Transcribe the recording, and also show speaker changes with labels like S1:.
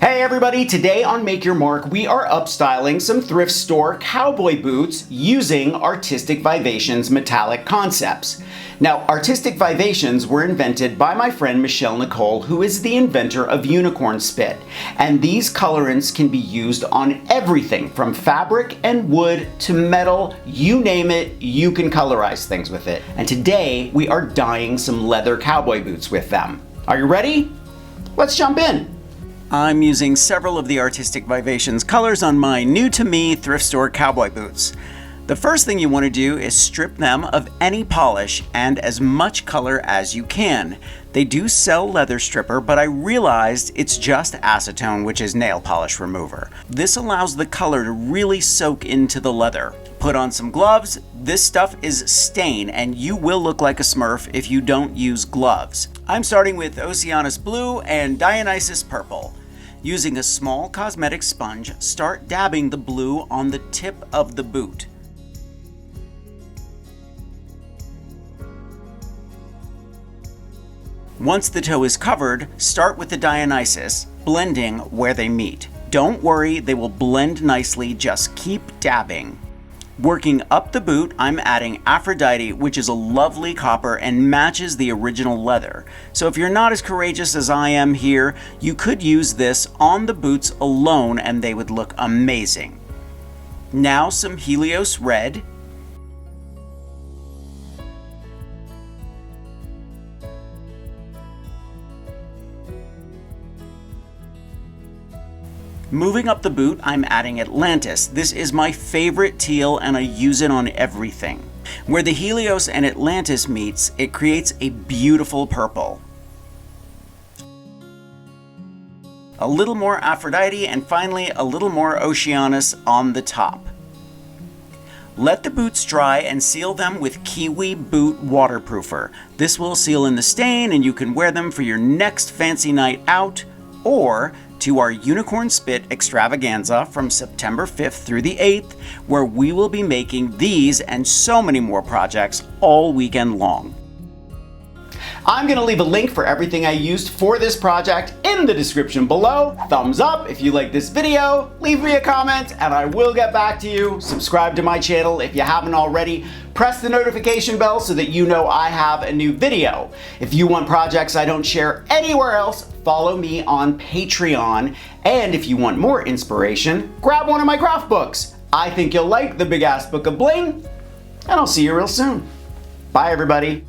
S1: Hey everybody, today on Make Your Mark, we are upstyling some thrift store cowboy boots using Artistic Vivations Metallic Concepts. Now, Artistic Vivations were invented by my friend Michelle Nicole, who is the inventor of unicorn spit. And these colorants can be used on everything from fabric and wood to metal, you name it, you can colorize things with it. And today we are dyeing some leather cowboy boots with them. Are you ready? Let's jump in. I'm using several of the Artistic Vivations colors on my new-to-me thrift store cowboy boots. The first thing you want to do is strip them of any polish and as much color as you can. They do sell leather stripper, but I realized it's just acetone, which is nail polish remover. This allows the color to really soak into the leather. Put on some gloves. This stuff is stain and you will look like a Smurf if you don't use gloves. I'm starting with Oceanus Blue and Dionysus Purple. Using a small cosmetic sponge, start dabbing the blue on the tip of the boot. Once the toe is covered, start with the Dionysus, blending where they meet. Don't worry, they will blend nicely, just keep dabbing. Working up the boot, I'm adding Aphrodite, which is a lovely copper and matches the original leather. So if you're not as courageous as I am here, you could use this on the boots alone and they would look amazing. Now some Helios Red. Moving up the boot, I'm adding Atlantis. This is my favorite teal and I use it on everything. Where the Helios and Atlantis meets, it creates a beautiful purple. A little more Aphrodite and finally a little more Oceanus on the top. Let the boots dry and seal them with Kiwi Boot Waterproofer. This will seal in the stain and you can wear them for your next fancy night out or to our Unicorn Spit Extravaganza from September 5th through the 8th, where we will be making these and so many more projects all weekend long. I'm going to leave a link for everything I used for this project in the description below. Thumbs up if you like this video, leave me a comment, and I will get back to you. Subscribe to my channel if you haven't already. Press the notification bell so that you know I have a new video. If you want projects I don't share anywhere else, follow me on Patreon. And if you want more inspiration, grab one of my craft books. I think you'll like the Big Ass Book of Bling, and I'll see you real soon. Bye, everybody.